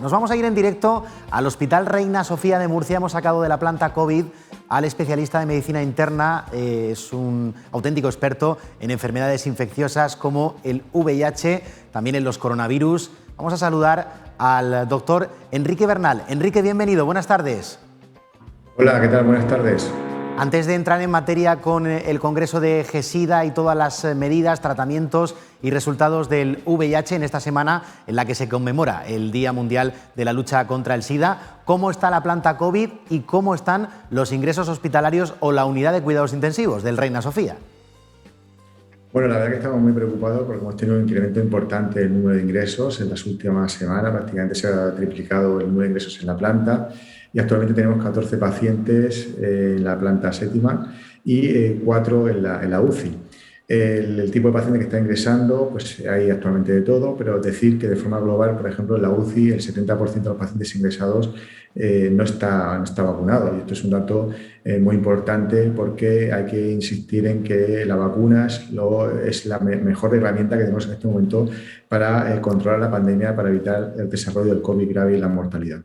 Nos vamos a ir en directo al Hospital Reina Sofía de Murcia. Hemos sacado de la planta COVID al especialista de medicina interna. Es un auténtico experto en enfermedades infecciosas como el VIH, también en los coronavirus. Vamos a saludar al doctor Enrique Bernal. Enrique, bienvenido. Buenas tardes. Hola, ¿qué tal? Buenas tardes. Antes de entrar en materia con el Congreso de GESIDA y todas las medidas, tratamientos y resultados del VIH en esta semana en la que se conmemora el Día Mundial de la Lucha contra el SIDA, ¿cómo está la planta COVID y cómo están los ingresos hospitalarios o la unidad de cuidados intensivos del Reina Sofía? Bueno, la verdad que estamos muy preocupados porque hemos tenido un incremento importante del número de ingresos en las últimas semanas. Prácticamente se ha triplicado el número de ingresos en la planta y actualmente tenemos 14 pacientes en la planta séptima y 4 en la UCI. El tipo de paciente que está ingresando, pues hay actualmente de todo, pero decir que de forma global, por ejemplo, en la UCI el 70% de los pacientes ingresados no está vacunado. Y esto es un dato muy importante porque hay que insistir en que la vacuna es la mejor herramienta que tenemos en este momento para controlar la pandemia, para evitar el desarrollo del COVID grave y la mortalidad.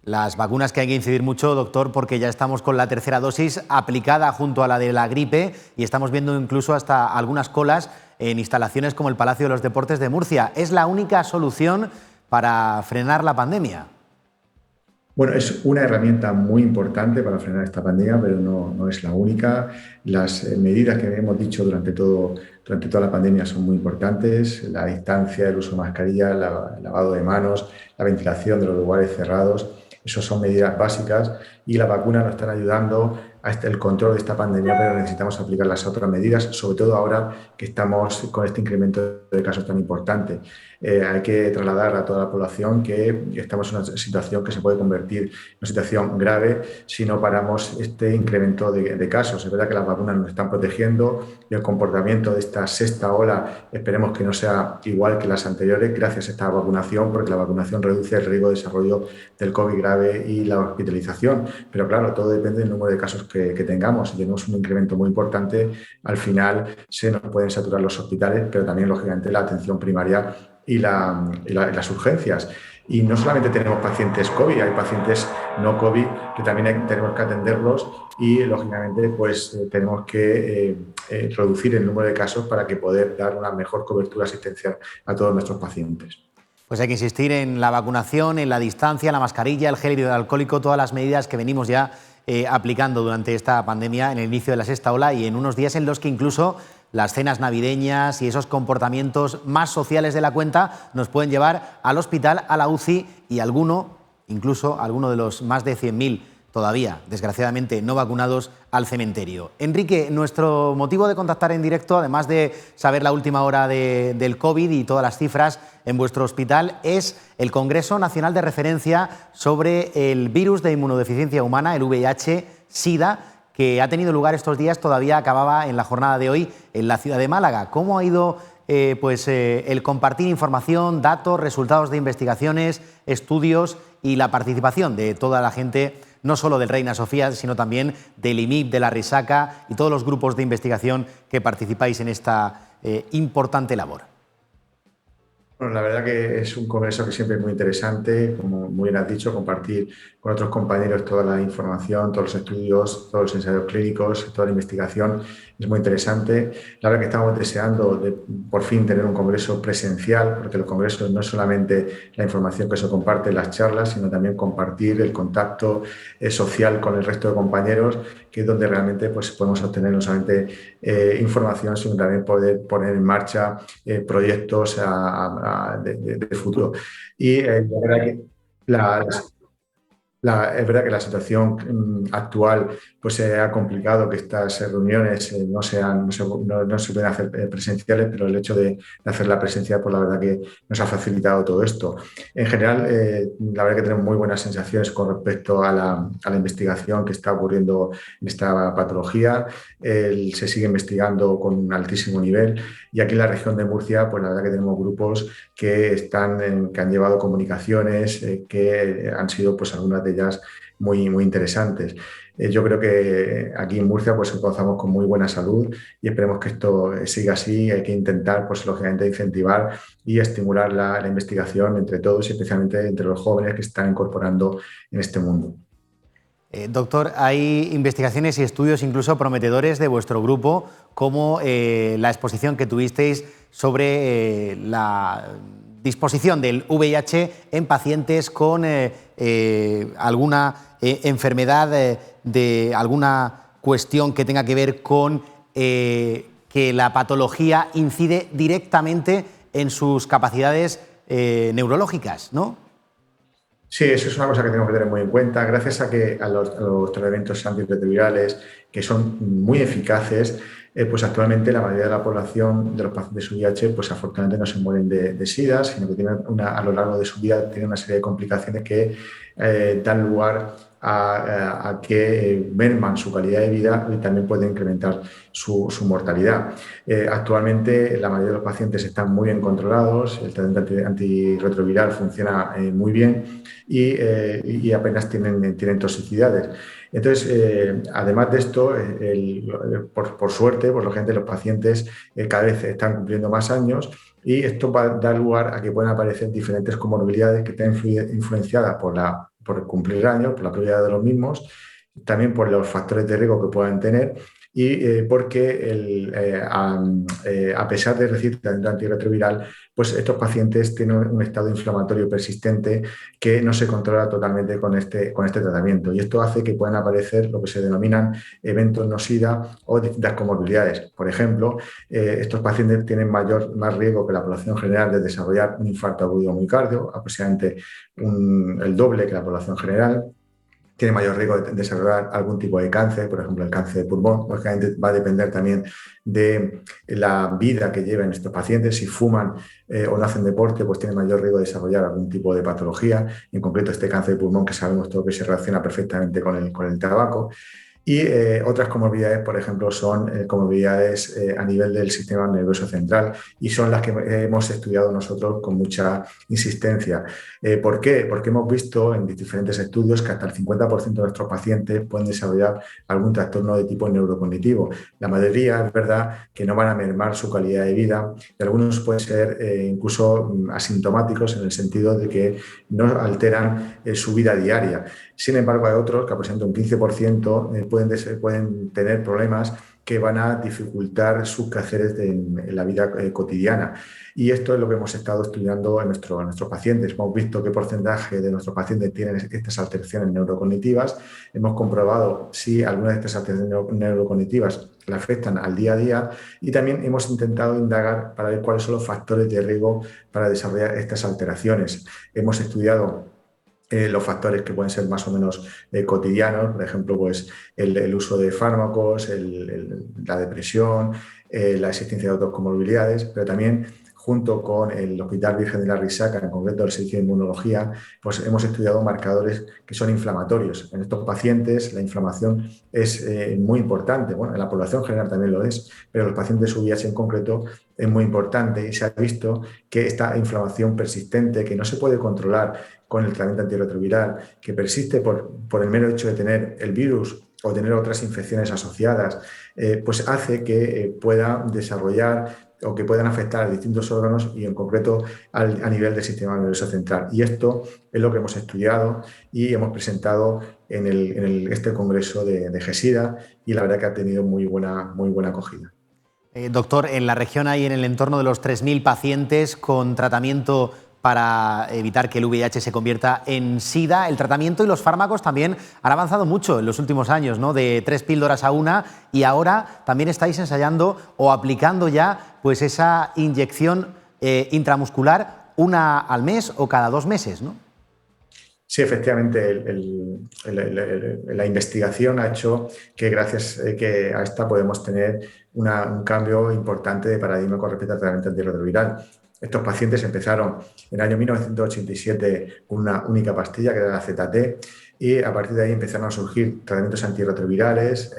Las vacunas que hay que incidir mucho, doctor, porque ya estamos con la tercera dosis aplicada junto a la de la gripe y estamos viendo incluso hasta algunas colas en instalaciones como el Palacio de los Deportes de Murcia. ¿Es la única solución para frenar la pandemia? Bueno, es una herramienta muy importante para frenar esta pandemia, pero no es la única. Las medidas que hemos dicho durante toda la pandemia son muy importantes. La distancia, el uso de mascarilla, el lavado de manos, la ventilación de los lugares cerrados. Esas son medidas básicas y la vacuna nos están ayudando a el control de esta pandemia, pero necesitamos aplicar las otras medidas, sobre todo ahora que estamos con este incremento de casos tan importante. Hay que trasladar a toda la población que estamos en una situación que se puede convertir en una situación grave si no paramos este incremento de casos. Es verdad que las vacunas nos están protegiendo y el comportamiento de esta sexta ola esperemos que no sea igual que las anteriores gracias a esta vacunación, porque la vacunación reduce el riesgo de desarrollo del COVID grave y la hospitalización. Pero claro, todo depende del número de casos que tengamos. Si tenemos un incremento muy importante, al final se nos pueden saturar los hospitales, pero también, lógicamente, la atención primaria y las urgencias. Y no solamente tenemos pacientes COVID, hay pacientes no COVID que también tenemos que atenderlos y, lógicamente, pues tenemos que reducir el número de casos para que poder dar una mejor cobertura asistencial a todos nuestros pacientes. Pues hay que insistir en la vacunación, en la distancia, la mascarilla, el gel hidroalcohólico, todas las medidas que venimos ya aplicando durante esta pandemia en el inicio de la sexta ola y en unos días en los que incluso las cenas navideñas y esos comportamientos más sociales de la cuenta nos pueden llevar al hospital, a la UCI y incluso alguno de los más de 100.000 todavía, desgraciadamente, no vacunados al cementerio. Enrique, nuestro motivo de contactar en directo, además de saber la última hora del COVID y todas las cifras en vuestro hospital, es el Congreso Nacional de Referencia sobre el virus de inmunodeficiencia humana, el VIH-Sida, que ha tenido lugar estos días, todavía acababa en la jornada de hoy en la ciudad de Málaga. ¿Cómo ha ido el compartir información, datos, resultados de investigaciones, estudios y la participación de toda la gente, no solo del Reina Sofía, sino también del IMIP, de la Risaca y todos los grupos de investigación que participáis en esta importante labor? Bueno, la verdad que es un congreso que siempre es muy interesante, como muy bien has dicho, compartir con otros compañeros toda la información, todos los estudios, todos los ensayos clínicos, toda la investigación. Es muy interesante. La verdad que estamos deseando por fin tener un congreso presencial, porque los congresos no es solamente la información que se comparte en las charlas, sino también compartir el contacto social con el resto de compañeros, que es donde realmente pues, podemos obtener no solamente información, sino también poder poner en marcha proyectos de futuro. Y la verdad que es verdad que la situación actual pues, se ha complicado, que estas reuniones no se pueden hacer presenciales, pero el hecho de hacerla presencial, pues la verdad que nos ha facilitado todo esto. En general, la verdad que tenemos muy buenas sensaciones con respecto a la investigación que está ocurriendo en esta patología. Se sigue investigando con un altísimo nivel y aquí en la región de Murcia, pues la verdad que tenemos grupos que han llevado comunicaciones que han sido pues algunas de de ellas muy interesantes. Yo creo que aquí en Murcia pues gozamos con muy buena salud y esperemos que esto siga así. Hay que intentar, pues lógicamente, incentivar y estimular la investigación entre todos y especialmente entre los jóvenes que se están incorporando en este mundo. Doctor, hay investigaciones y estudios incluso prometedores de vuestro grupo, como la exposición que tuvisteis sobre la disposición del VIH en pacientes con alguna enfermedad, de alguna cuestión que tenga que ver con que la patología incide directamente en sus capacidades neurológicas, ¿no? Sí, eso es una cosa que tenemos que tener muy en cuenta. Gracias a los tratamientos antirretrovirales, que son muy eficaces, pues actualmente la mayoría de la población de los pacientes VIH, pues afortunadamente no se mueren de SIDA, sino que tienen a lo largo de su vida tienen una serie de complicaciones que dan lugar a que merman su calidad de vida y también pueden incrementar su mortalidad. Actualmente la mayoría de los pacientes están muy bien controlados, el tratamiento antirretroviral funciona muy bien y apenas tienen toxicidades. Entonces, además de esto, por suerte, por lo gente, los pacientes cada vez están cumpliendo más años y esto va a dar lugar a que puedan aparecer diferentes comorbilidades que están influenciadas por cumplir años, por la prioridad de los mismos, también por los factores de riesgo que puedan tener y porque a pesar de recibir tratamiento antirretroviral, pues estos pacientes tienen un estado inflamatorio persistente que no se controla totalmente con este tratamiento. Y esto hace que puedan aparecer lo que se denominan eventos no-SIDA o distintas comorbilidades. Por ejemplo, estos pacientes tienen más riesgo que la población general de desarrollar un infarto agudo de miocardio, aproximadamente el doble que la población general. Tiene mayor riesgo de desarrollar algún tipo de cáncer, por ejemplo, el cáncer de pulmón. Lógicamente va a depender también de la vida que lleven estos pacientes. Si fuman o no hacen deporte, pues tienen mayor riesgo de desarrollar algún tipo de patología, en concreto este cáncer de pulmón que sabemos todo que se relaciona perfectamente con el tabaco. Y otras comorbilidades, por ejemplo, son comorbilidades a nivel del sistema nervioso central y son las que hemos estudiado nosotros con mucha insistencia. ¿Por qué? Porque hemos visto en diferentes estudios que hasta el 50% de nuestros pacientes pueden desarrollar algún trastorno de tipo neurocognitivo. La mayoría es verdad que no van a mermar su calidad de vida y algunos pueden ser incluso asintomáticos en el sentido de que no alteran su vida diaria. Sin embargo, hay otros que aproximadamente un 15% pueden tener problemas que van a dificultar sus quehaceres en la vida cotidiana. Y esto es lo que hemos estado estudiando en nuestros pacientes. Hemos visto qué porcentaje de nuestros pacientes tienen estas alteraciones neurocognitivas. Hemos comprobado si algunas de estas alteraciones neurocognitivas le afectan al día a día y también hemos intentado indagar para ver cuáles son los factores de riesgo para desarrollar estas alteraciones. Hemos estudiado los factores que pueden ser más o menos cotidianos, por ejemplo, pues el uso de fármacos, la depresión, la existencia de otras comorbilidades, pero también junto con el Hospital Virgen de la Risaca, en concreto el servicio de inmunología, pues hemos estudiado marcadores que son inflamatorios. En estos pacientes la inflamación es muy importante, bueno, en la población general también lo es, pero en los pacientes VIH en concreto es muy importante y se ha visto que esta inflamación persistente que no se puede controlar con el tratamiento antirretroviral, que persiste por el mero hecho de tener el virus o tener otras infecciones asociadas, pues hace que pueda desarrollar o que puedan afectar a distintos órganos y en concreto a nivel del sistema nervioso central. Y esto es lo que hemos estudiado y hemos presentado en este congreso de GESIDA y la verdad que ha tenido muy buena acogida. Doctor, en la región hay en el entorno de los 3.000 pacientes con tratamiento para evitar que el VIH se convierta en SIDA. El tratamiento y los fármacos también han avanzado mucho en los últimos años, ¿no? De 3 píldoras a una, y ahora también estáis ensayando o aplicando ya pues esa inyección intramuscular una al mes o cada 2 meses, ¿no? Sí, efectivamente, la investigación ha hecho que gracias que a esta podemos tener un cambio importante de paradigma con respecto al tratamiento antirretroviral. Estos pacientes empezaron en el año 1987 con una única pastilla, que era la ZT, y a partir de ahí empezaron a surgir tratamientos antirretrovirales,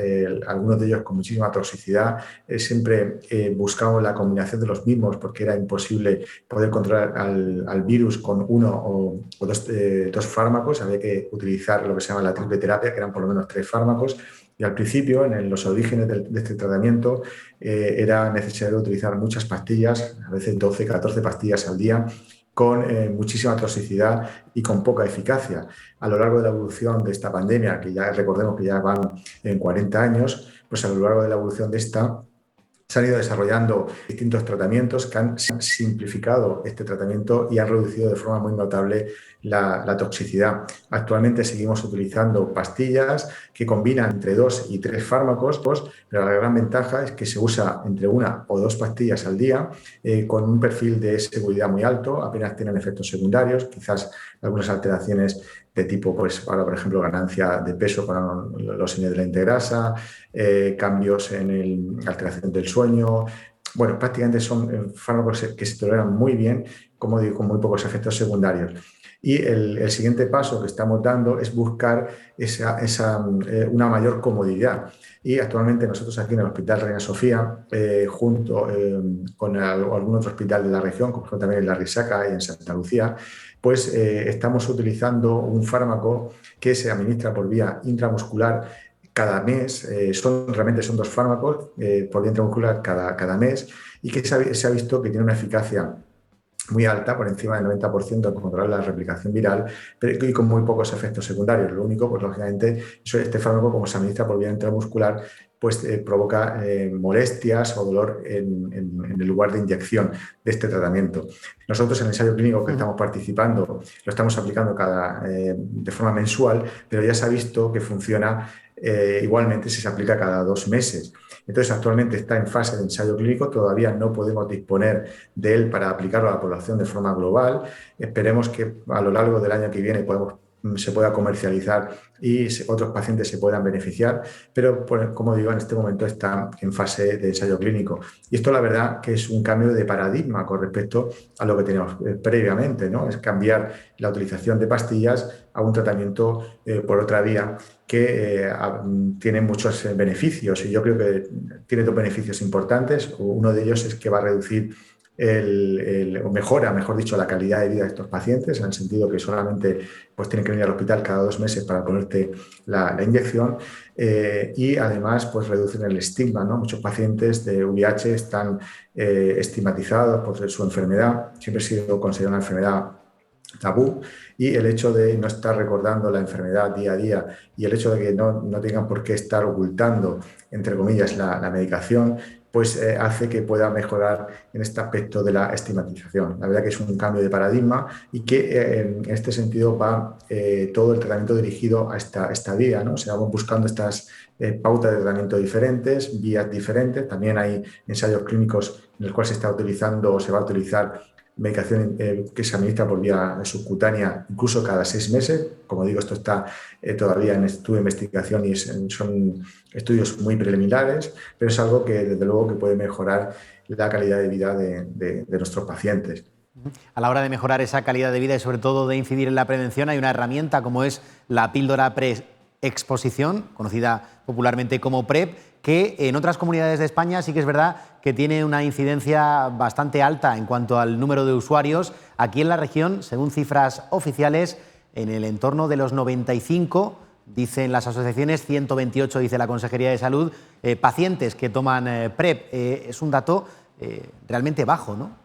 algunos de ellos con muchísima toxicidad. Siempre buscamos la combinación de los mismos porque era imposible poder controlar al virus con uno o dos fármacos. Había que utilizar lo que se llama la triple terapia, que eran por lo menos 3 fármacos. Y al principio, en los orígenes de este tratamiento, era necesario utilizar muchas pastillas, a veces 12, 14 pastillas al día, con muchísima toxicidad y con poca eficacia. A lo largo de la evolución de esta pandemia, que ya recordemos que ya van en 40 años, pues a lo largo de la evolución de esta se han ido desarrollando distintos tratamientos que han simplificado este tratamiento y han reducido de forma muy notable la toxicidad. Actualmente seguimos utilizando pastillas que combinan entre 2 y 3 fármacos, pero la gran ventaja es que se usa entre 1 o 2 pastillas al día con un perfil de seguridad muy alto, apenas tienen efectos secundarios, quizás algunas alteraciones de tipo, pues ahora por ejemplo, ganancia de peso con los índices de la integrasa, cambios en alteración del sueño. Bueno, prácticamente son fármacos que se toleran muy bien, como digo, con muy pocos efectos secundarios. Y el siguiente paso que estamos dando es buscar una mayor comodidad. Y actualmente nosotros aquí en el Hospital Reina Sofía, junto con algún otro hospital de la región, como también en La Risaca y en Santa Lucía, pues estamos utilizando un fármaco que se administra por vía intramuscular cada mes. Realmente son 2 fármacos por vía intramuscular cada mes, y que se ha visto que tiene una eficacia muy alta, por encima del 90% en controlar la replicación viral, pero y con muy pocos efectos secundarios. Lo único, pues lógicamente, este fármaco, como se administra por vía intramuscular, pues provoca molestias o dolor en el lugar de inyección de este tratamiento. Nosotros en el ensayo clínico que estamos participando lo estamos aplicando de forma mensual, pero ya se ha visto que funciona igualmente si se aplica cada 2 meses. Entonces, actualmente está en fase de ensayo clínico, todavía no podemos disponer de él para aplicarlo a la población de forma global. Esperemos que a lo largo del año que viene se pueda comercializar y otros pacientes se puedan beneficiar, pero como digo, en este momento está en fase de ensayo clínico. Y esto la verdad que es un cambio de paradigma con respecto a lo que teníamos previamente, ¿no? Es cambiar la utilización de pastillas a un tratamiento por otra vía que tiene muchos beneficios, y yo creo que tiene 2 beneficios importantes. Uno de ellos es que va a reducir o mejora, mejor dicho, la calidad de vida de estos pacientes, en el sentido que solamente pues, tienen que venir al hospital cada 2 meses para ponerte la inyección, y además pues, reducen el estigma, ¿no? Muchos pacientes de VIH están estigmatizados por su enfermedad, siempre ha sido considerada una enfermedad tabú, y el hecho de no estar recordando la enfermedad día a día y el hecho de que no tengan por qué estar ocultando, entre comillas, la medicación, pues hace que pueda mejorar en este aspecto de la estigmatización. La verdad que es un cambio de paradigma, y que en este sentido va todo el tratamiento dirigido a esta vía, ¿no? O sea, vamos buscando estas pautas de tratamiento diferentes, vías diferentes. También hay ensayos clínicos en los cuales se está utilizando o se va a utilizar medicación que se administra por vía subcutánea incluso cada 6 meses. Como digo, esto está todavía en estudio de investigación y son estudios muy preliminares, pero es algo que desde luego que puede mejorar la calidad de vida de nuestros pacientes. A la hora de mejorar esa calidad de vida y sobre todo de incidir en la prevención, hay una herramienta como es la píldora preexposición, conocida popularmente como PrEP, que en otras comunidades de España sí que es verdad que tiene una incidencia bastante alta en cuanto al número de usuarios. Aquí en la región, según cifras oficiales, en el entorno de los 95, dicen las asociaciones, 128 dice la Consejería de Salud, pacientes que toman PrEP. Es un dato realmente bajo, ¿no?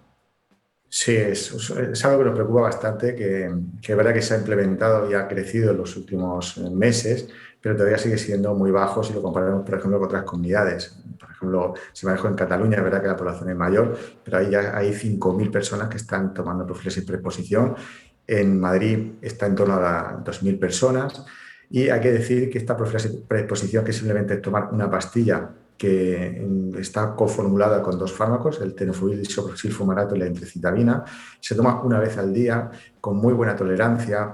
Sí, es algo que nos preocupa bastante, que es verdad que se ha implementado y ha crecido en los últimos meses, pero todavía sigue siendo muy bajo si lo comparamos, por ejemplo, con otras comunidades. Por ejemplo, se manejó en Cataluña, es verdad que la población es mayor, pero ahí ya hay 5.000 personas que están tomando profilaxis preexposición. En Madrid está en torno a 2.000 personas. Y hay que decir que esta profilaxis preexposición, que simplemente es tomar una pastilla que está coformulada con 2 fármacos, el tenofovir disoproxil-fumarato y la emtricitabina, se toma una vez al día con muy buena tolerancia,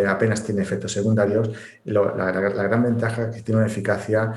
apenas tiene efectos secundarios. La gran ventaja es que tiene una eficacia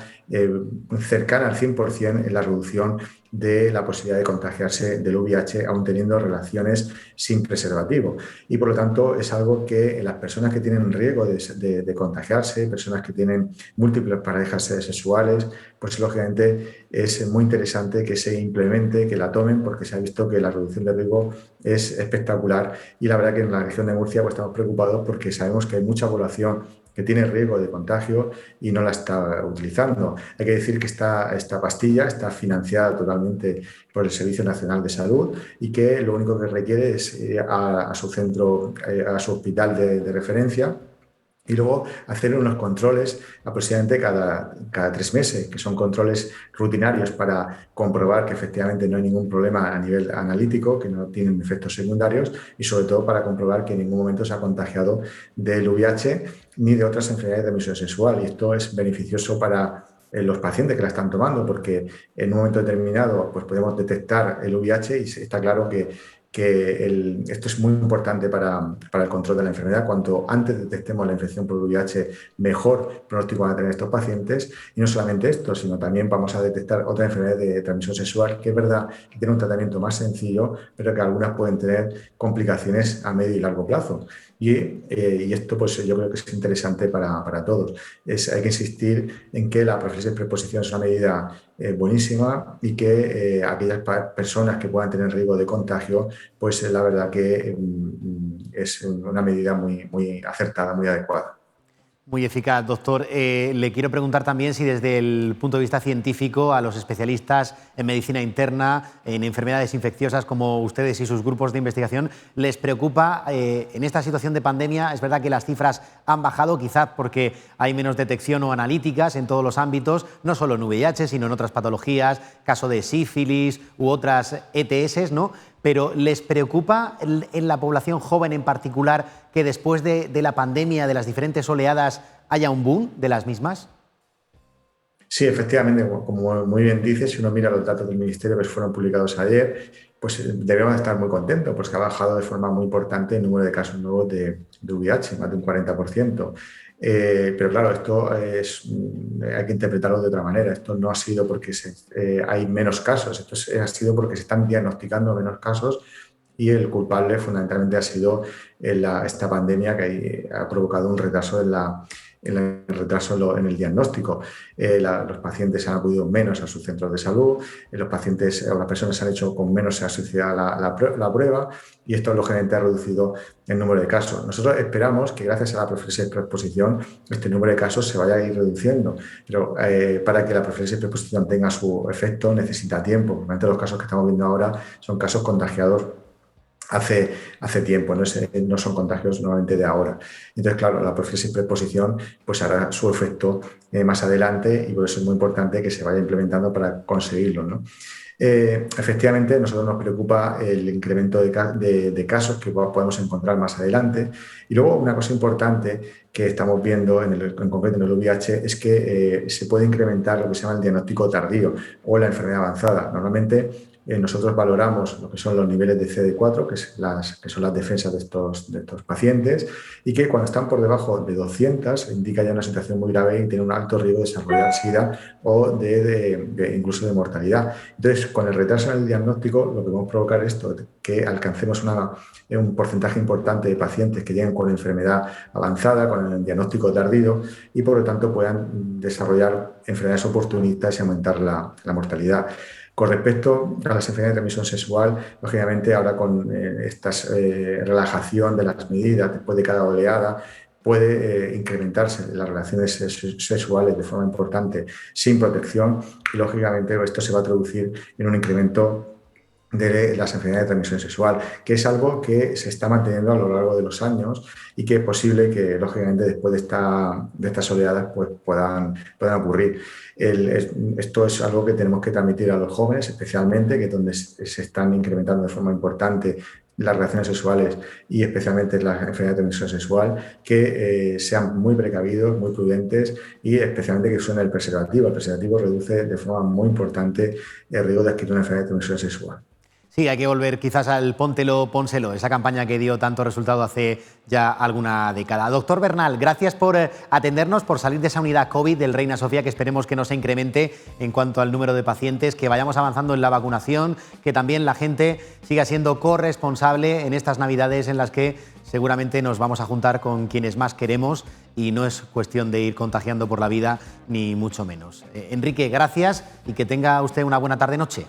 cercana al 100% en la reducción de la posibilidad de contagiarse del VIH aún teniendo relaciones sin preservativo. Y por lo tanto es algo que las personas que tienen riesgo de contagiarse, personas que tienen múltiples parejas sexuales, pues lógicamente es muy interesante que se implemente, que la tomen, porque se ha visto que la reducción de riesgo es espectacular. Y la verdad que en la región de Murcia pues, estamos preocupados porque sabemos que hay mucha población que tiene riesgo de contagio y no la está utilizando. Hay que decir que esta pastilla está financiada totalmente por el Servicio Nacional de Salud y que lo único que requiere es ir a su centro, a su hospital de referencia y luego hacer unos controles aproximadamente cada 3 meses, que son controles rutinarios para comprobar que efectivamente no hay ningún problema a nivel analítico, que no tienen efectos secundarios y sobre todo para comprobar que en ningún momento se ha contagiado del VIH ni de otras enfermedades de transmisión sexual. Y esto es beneficioso para los pacientes que la están tomando, porque en un momento determinado pues podemos detectar el VIH y está claro que esto es muy importante para el control de la enfermedad. Cuanto antes detectemos la infección por VIH, mejor pronóstico van a tener estos pacientes. Y no solamente esto, sino también vamos a detectar otras enfermedades de transmisión sexual, que es verdad que tienen un tratamiento más sencillo, pero que algunas pueden tener complicaciones a medio y largo plazo. Y esto pues yo creo que es interesante para todos. Hay que insistir en que la profilaxis de preexposición es una medida buenísima y que aquellas personas que puedan tener riesgo de contagio, pues la verdad que es una medida muy, muy acertada, muy adecuada. Muy eficaz, doctor. Le quiero preguntar también si desde el punto de vista científico a los especialistas en medicina interna, en enfermedades infecciosas como ustedes y sus grupos de investigación, les preocupa en esta situación de pandemia. Es verdad que las cifras han bajado, quizás porque hay menos detección o analíticas en todos los ámbitos, no solo en VIH, sino en otras patologías, caso de sífilis u otras ETS, ¿no? Pero ¿les preocupa en la población joven en particular que después de la pandemia, de las diferentes oleadas, haya un boom de las mismas? Sí, efectivamente, como muy bien dices, si uno mira los datos del Ministerio que fueron publicados ayer, pues debemos estar muy contentos, pues que ha bajado de forma muy importante el número de casos nuevos de VIH, más de un 40%. Pero claro, hay que interpretarlo de otra manera. Esto no ha sido porque hay menos casos, ha sido porque se están diagnosticando menos casos y el culpable fundamentalmente ha sido esta pandemia que ha provocado un retraso en el diagnóstico. Los pacientes han acudido menos a sus centros de salud, los pacientes o las personas han hecho con menos asiduidad la prueba y esto lógicamente ha reducido el número de casos. Nosotros esperamos que gracias a la profilaxis de preexposición este número de casos se vaya a ir reduciendo, pero para que la profilaxis de preexposición tenga su efecto necesita tiempo. Normalmente los casos que estamos viendo ahora son casos contagiados hace tiempo, no son contagios normalmente de ahora. Entonces, claro, la profilaxis preexposición pues hará su efecto más adelante y por eso es muy importante que se vaya implementando para conseguirlo, ¿no? Efectivamente, a nosotros nos preocupa el incremento de casos que podemos encontrar más adelante. Y luego una cosa importante que estamos viendo en concreto en el VIH es que se puede incrementar lo que se llama el diagnóstico tardío o la enfermedad avanzada. Normalmente nosotros valoramos lo que son los niveles de CD4, que son las defensas de estos pacientes, y que cuando están por debajo de 200 indica ya una situación muy grave y tiene un alto riesgo de desarrollar SIDA o incluso de mortalidad. Entonces, con el retraso en el diagnóstico, lo que vamos a provocar es esto, que alcancemos un porcentaje importante de pacientes que lleguen con enfermedad avanzada, con el diagnóstico tardío, y por lo tanto puedan desarrollar enfermedades oportunistas y aumentar la mortalidad. Con respecto a las enfermedades de transmisión sexual, lógicamente ahora con esta relajación de las medidas después de cada oleada, puede incrementarse las relaciones sexuales de forma importante sin protección y lógicamente esto se va a traducir en un incremento de las enfermedades de transmisión sexual, que es algo que se está manteniendo a lo largo de los años y que es posible que, lógicamente, después de estas oleadas pues, puedan ocurrir. Esto es algo que tenemos que transmitir a los jóvenes, especialmente, que es donde se están incrementando de forma importante las relaciones sexuales y especialmente las enfermedades de transmisión sexual, que sean muy precavidos, muy prudentes y especialmente que usen el preservativo. El preservativo reduce de forma muy importante el riesgo de adquirir una enfermedad de transmisión sexual. Sí, hay que volver quizás al póntelo, pónselo, esa campaña que dio tanto resultado hace ya alguna década. Doctor Bernal, gracias por atendernos, por salir de esa unidad COVID del Reina Sofía, que esperemos que no se incremente en cuanto al número de pacientes, que vayamos avanzando en la vacunación, que también la gente siga siendo corresponsable en estas Navidades en las que seguramente nos vamos a juntar con quienes más queremos y no es cuestión de ir contagiando por la vida, ni mucho menos. Enrique, gracias y que tenga usted una buena tarde-noche.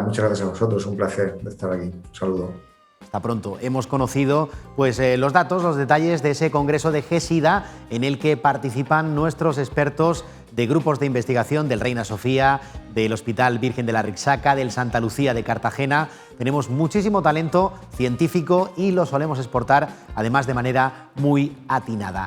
Muchas gracias a vosotros, un placer de estar aquí. Un saludo. Hasta pronto. Hemos conocido los datos, los detalles de ese congreso de GESIDA en el que participan nuestros expertos de grupos de investigación del Reina Sofía, del Hospital Virgen de la Rixaca, del Santa Lucía de Cartagena. Tenemos muchísimo talento científico y lo solemos exportar, además, de manera muy atinada.